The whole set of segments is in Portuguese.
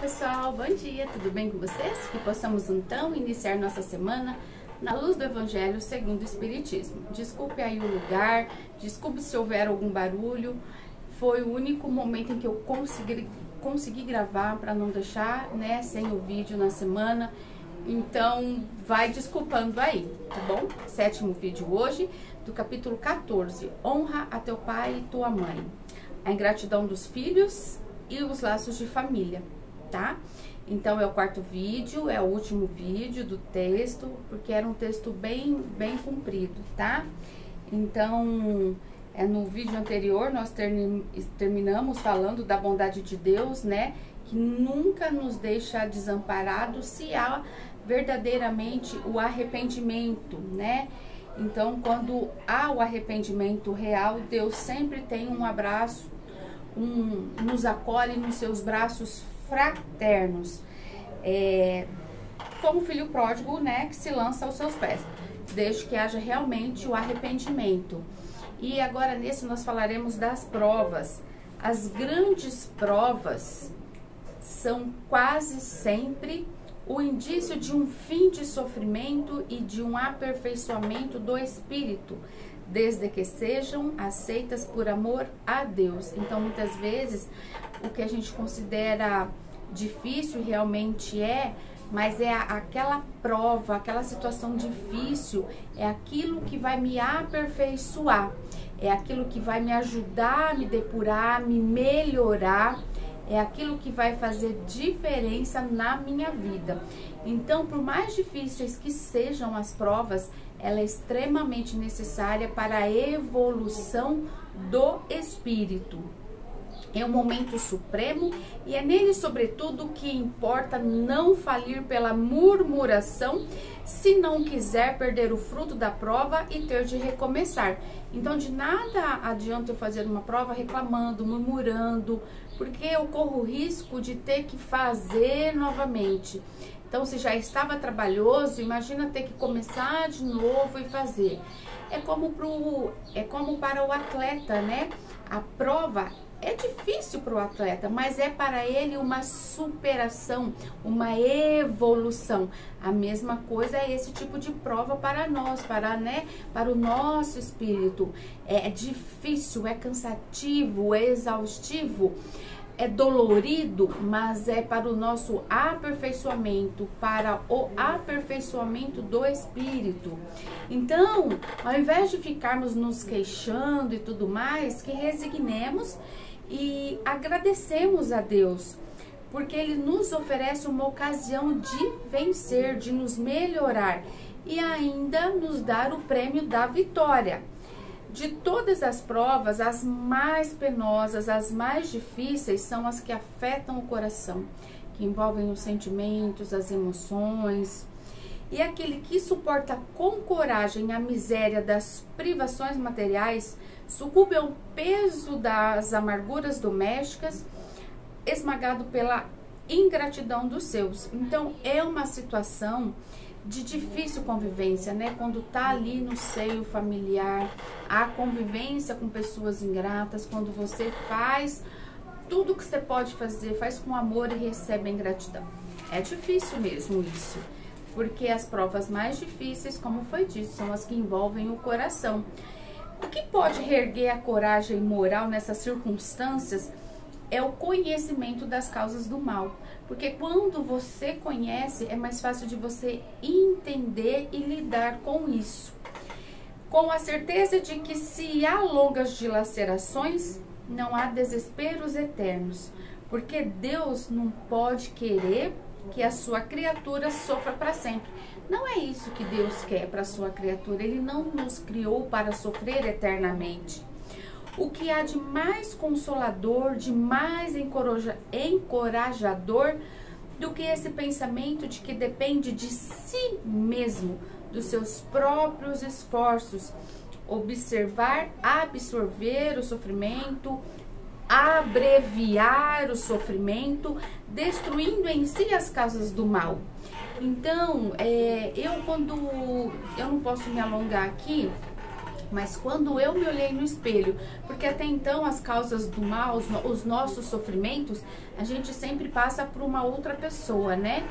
pessoal, bom dia, tudo bem com vocês? Que possamos então iniciar nossa semana na luz do Evangelho segundo o Espiritismo. Desculpe aí o lugar, desculpe se houver algum barulho, foi o único momento em que eu consegui gravar para não deixar, né, sem o vídeo na semana. Então, vai desculpando aí, tá bom? 7º vídeo hoje, do capítulo 14, Honra a teu pai e tua mãe. A ingratidão dos filhos e os laços de família, tá? Então, é o 4º vídeo, é o último vídeo do texto, porque era um texto bem comprido, tá? Então, no vídeo anterior, nós terminamos falando da bondade de Deus, né? Que nunca nos deixa desamparados se há verdadeiramente o arrependimento, né? Então, quando há o arrependimento real, Deus sempre tem um abraço, nos acolhe nos seus braços fraternos, como o filho pródigo, né, que se lança aos seus pés, desde que haja realmente o arrependimento. E agora nesse nós falaremos das provas. As grandes provas são quase sempre o indício de um fim de sofrimento e de um aperfeiçoamento do espírito, desde que sejam aceitas por amor a Deus. Então, muitas vezes, o que a gente considera difícil realmente mas é aquela prova, aquela situação difícil, é aquilo que vai me aperfeiçoar, é aquilo que vai me ajudar a me depurar, me melhorar, é aquilo que vai fazer diferença na minha vida. Então, por mais difíceis que sejam as provas, ela é extremamente necessária para a evolução do espírito. É um momento supremo e é nele, sobretudo, que importa não falir pela murmuração, se não quiser perder o fruto da prova e ter de recomeçar. Então, de nada adianta eu fazer uma prova reclamando, murmurando, porque eu corro o risco de ter que fazer novamente. Então, se já estava trabalhoso, imagina ter que começar de novo e fazer. É como para o atleta, né? A prova é difícil para o atleta, mas é para ele uma superação, uma evolução. A mesma coisa é esse tipo de prova para nós, para o nosso espírito. É difícil, é cansativo, é exaustivo, é dolorido, mas é para o nosso aperfeiçoamento, para o aperfeiçoamento do espírito. Então, ao invés de ficarmos nos queixando e tudo mais, que resignemos e agradecemos a Deus, porque Ele nos oferece uma ocasião de vencer, de nos melhorar e ainda nos dar o prêmio da vitória. De todas as provas, as mais penosas, as mais difíceis são as que afetam o coração, que envolvem os sentimentos, as emoções. E aquele que suporta com coragem a miséria das privações materiais, sucumbe ao peso das amarguras domésticas, esmagado pela ingratidão dos seus. Então, é uma situação de difícil convivência, né? Quando tá ali no seio familiar, a convivência com pessoas ingratas, quando você faz tudo que você pode fazer, faz com amor e recebe a ingratidão. É difícil mesmo isso, porque as provas mais difíceis, como foi dito, são as que envolvem o coração. O que pode reerguer a coragem moral nessas circunstâncias é o conhecimento das causas do mal. Porque quando você conhece, é mais fácil de você entender e lidar com isso. Com a certeza de que se há longas dilacerações, não há desesperos eternos. Porque Deus não pode querer que a sua criatura sofra para sempre. Não é isso que Deus quer para a sua criatura. Ele não nos criou para sofrer eternamente. O que há de mais consolador, de mais encorajador do que esse pensamento de que depende de si mesmo, dos seus próprios esforços, absorver o sofrimento, abreviar o sofrimento, destruindo em si as causas do mal. Então, eu não posso me alongar aqui, Mas quando eu me olhei no espelho, porque até então as causas do mal, os nossos sofrimentos, a gente sempre passa por uma outra pessoa, né?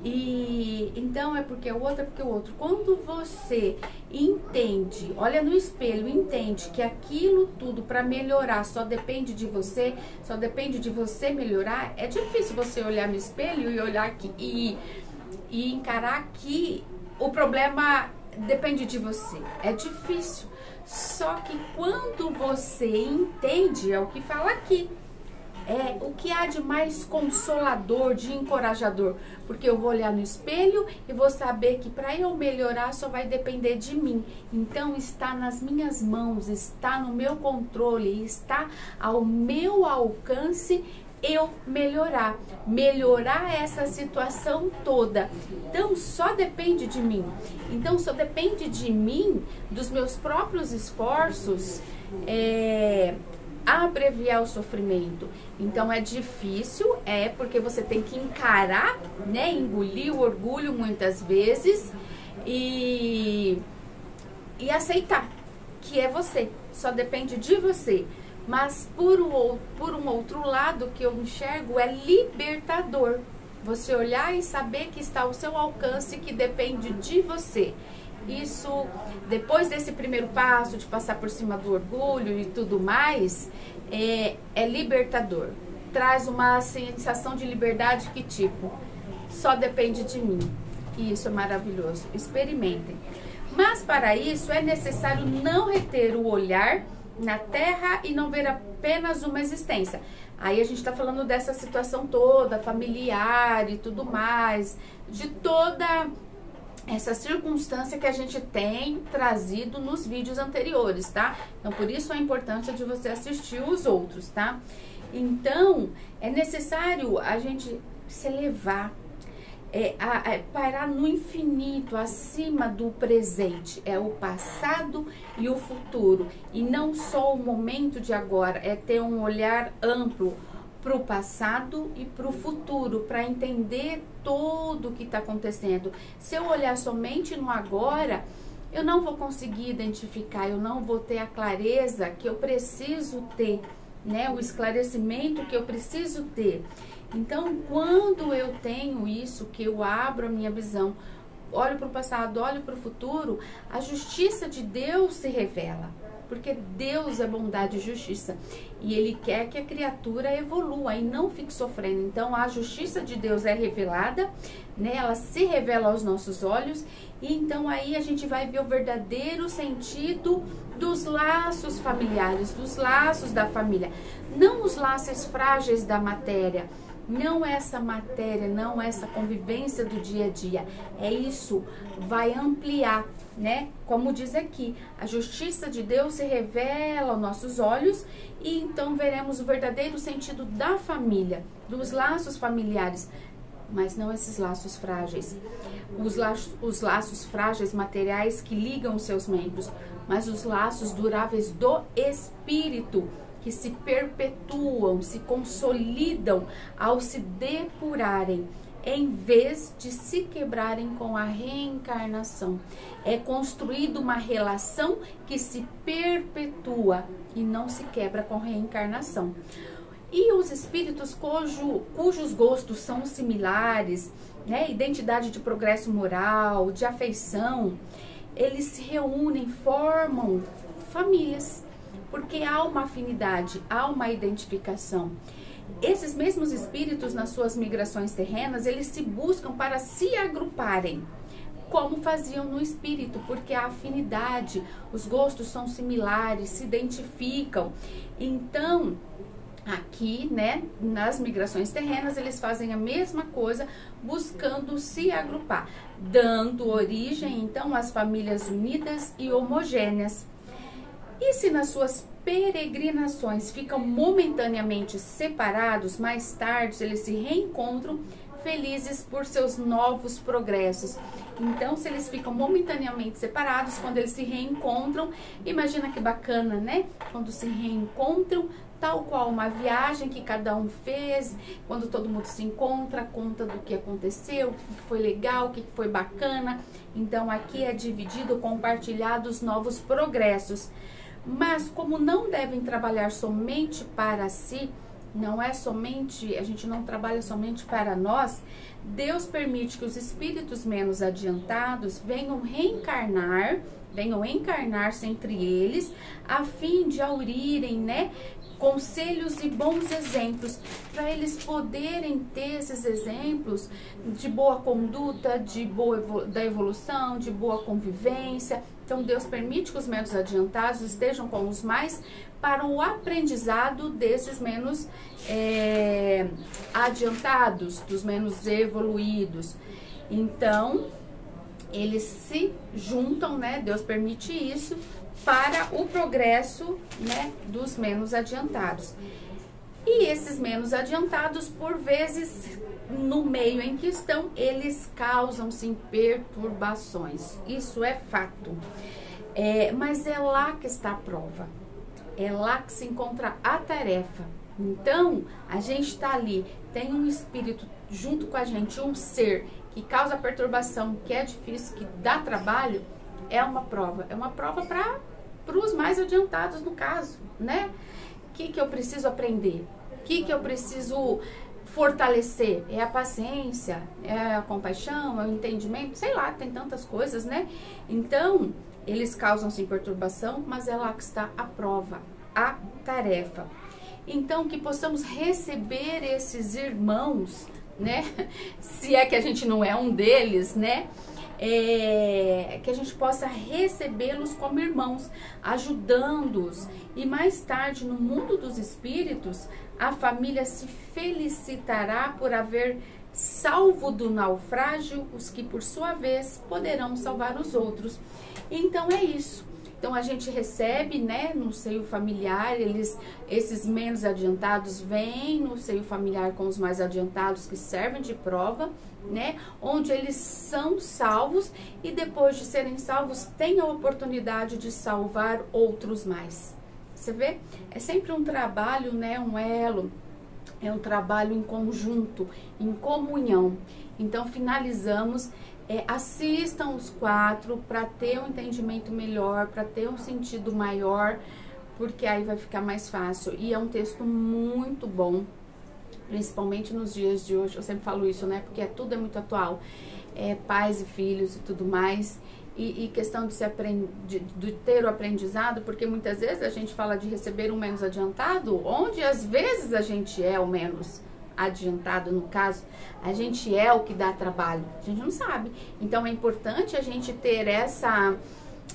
E então é porque o outro, é porque o outro. Quando você entende, olha no espelho, entende que aquilo tudo para melhorar só depende de você, só depende de você melhorar, é difícil você olhar no espelho e olhar aqui e encarar que o problema depende de você. É difícil. Só que quando você entende, é o que fala aqui, é o que há de mais consolador, de encorajador, porque eu vou olhar no espelho e vou saber que para eu melhorar só vai depender de mim. Então está nas minhas mãos, está no meu controle, está ao meu alcance eu melhorar essa situação toda. Então só depende de mim. Então só depende de mim, dos meus próprios esforços, abreviar o sofrimento. Então é difícil, porque você tem que encarar, né, engolir o orgulho muitas vezes e aceitar que é você, só depende de você. Mas por um outro lado que eu enxergo é libertador. Você olhar e saber que está ao seu alcance, que depende de você. Isso, depois desse primeiro passo, de passar por cima do orgulho e tudo mais, é libertador. Traz uma sensação de liberdade que tipo, só depende de mim. E isso é maravilhoso. Experimentem. Mas para isso é necessário não reter o olhar na terra e não ver apenas uma existência. Aí a gente está falando dessa situação toda, familiar e tudo mais, de toda essa circunstância que a gente tem trazido nos vídeos anteriores, tá? Então, por isso a importância de você assistir os outros, tá? Então, é necessário a gente se elevar, parar no infinito, acima do presente. É o passado e o futuro. E não só o momento de agora, é ter um olhar amplo para o passado e para o futuro, para entender tudo o que está acontecendo. Se eu olhar somente no agora, eu não vou conseguir identificar, eu não vou ter a clareza que eu preciso ter, né? O esclarecimento que eu preciso ter. Então, quando eu tenho isso, que eu abro a minha visão, olho para o passado, olho para o futuro, a justiça de Deus se revela. Porque Deus é bondade e justiça. E Ele quer que a criatura evolua e não fique sofrendo. Então, a justiça de Deus é revelada, né? Ela se revela aos nossos olhos. E então, aí a gente vai ver o verdadeiro sentido dos laços familiares, dos laços da família. Não os laços frágeis da matéria. Não essa matéria, não essa convivência do dia a dia. É isso, vai ampliar, né? Como diz aqui, a justiça de Deus se revela aos nossos olhos e então veremos o verdadeiro sentido da família, dos laços familiares, mas não esses laços frágeis. Os laços frágeis materiais que ligam os seus membros, mas os laços duráveis do espírito, que se perpetuam, se consolidam ao se depurarem, em vez de se quebrarem com a reencarnação. É construída uma relação que se perpetua e não se quebra com reencarnação. E os espíritos cujos gostos são similares, né, identidade de progresso moral, de afeição, eles se reúnem, formam famílias. Porque há uma afinidade, há uma identificação. Esses mesmos espíritos, nas suas migrações terrenas, eles se buscam para se agruparem, como faziam no espírito, porque a afinidade, os gostos são similares, se identificam. Então, aqui, né, nas migrações terrenas, eles fazem a mesma coisa, buscando se agrupar, dando origem, então, às famílias unidas e homogêneas. E se nas suas peregrinações ficam momentaneamente separados, mais tarde eles se reencontram, felizes por seus novos progressos. Então, se eles ficam momentaneamente separados, quando eles se reencontram, imagina que bacana, né? Quando se reencontram, tal qual uma viagem que cada um fez, quando todo mundo se encontra, conta do que aconteceu, o que foi legal, o que foi bacana. Então, aqui é dividido, compartilhado os novos progressos. Mas, como não devem trabalhar somente para si, não é somente, a gente não trabalha somente para nós, Deus permite que os espíritos menos adiantados venham encarnar-se entre eles, a fim de aurirem, né, conselhos e bons exemplos, para eles poderem ter esses exemplos de boa conduta, da evolução, de boa convivência. Então, Deus permite que os menos adiantados estejam com os mais para o aprendizado desses menos adiantados, dos menos evoluídos. Então, eles se juntam, né? Deus permite isso para o progresso, né, dos menos adiantados. E esses menos adiantados, por vezes, no meio em que estão, eles causam, sim, perturbações. Isso é fato. Mas é lá que está a prova. É lá que se encontra a tarefa. Então, a gente está ali, tem um espírito junto com a gente, um ser que causa perturbação, que é difícil, que dá trabalho, é uma prova. É uma prova para os mais adiantados, no caso, né? O que eu preciso aprender? O que eu preciso fortalecer? É a paciência? É a compaixão? É o entendimento? Sei lá, tem tantas coisas, né? Então, eles causam sim perturbação, mas é lá que está a prova, a tarefa. Então, que possamos receber esses irmãos, né? Se é que a gente não é um deles, né? Que a gente possa recebê-los como irmãos, ajudando-os. E mais tarde, no mundo dos espíritos, a família se felicitará por haver salvo do naufrágio os que, por sua vez, poderão salvar os outros. Então, é isso. Então, a gente recebe, né, no seio familiar, esses menos adiantados vêm no seio familiar com os mais adiantados que servem de prova, né, onde eles são salvos e depois de serem salvos, têm a oportunidade de salvar outros mais. Você vê? É sempre um trabalho, né, um elo, é um trabalho em conjunto, em comunhão. Então, finalizamos. Assistam os 4 para ter um entendimento melhor, para ter um sentido maior, porque aí vai ficar mais fácil. E é um texto muito bom, principalmente nos dias de hoje. Eu sempre falo isso, né? Porque tudo é muito atual. Pais e filhos e tudo mais. E questão de ter o aprendizado, porque muitas vezes a gente fala de receber um menos adiantado, onde às vezes a gente é o menos adiantado, no caso, a gente é o que dá trabalho, a gente não sabe. Então é importante a gente ter essa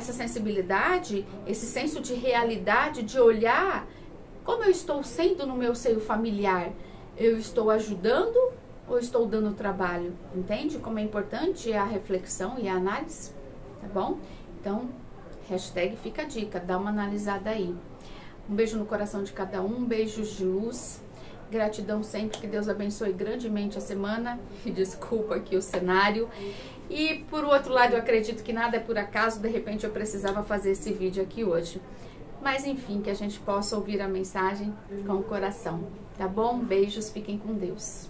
sensibilidade, esse senso de realidade, de olhar como eu estou sendo no meu seio familiar. Eu estou ajudando ou estou dando trabalho? Entende como é importante a reflexão e a análise? Tá bom? Então, hashtag fica a dica, dá uma analisada aí. Um beijo no coração de cada um, beijos de luz. Gratidão sempre, que Deus abençoe grandemente a semana. E desculpa aqui o cenário. E por outro lado, eu acredito que nada é por acaso. De repente eu precisava fazer esse vídeo aqui hoje. Mas enfim, que a gente possa ouvir a mensagem com o coração. Tá bom? Beijos, fiquem com Deus.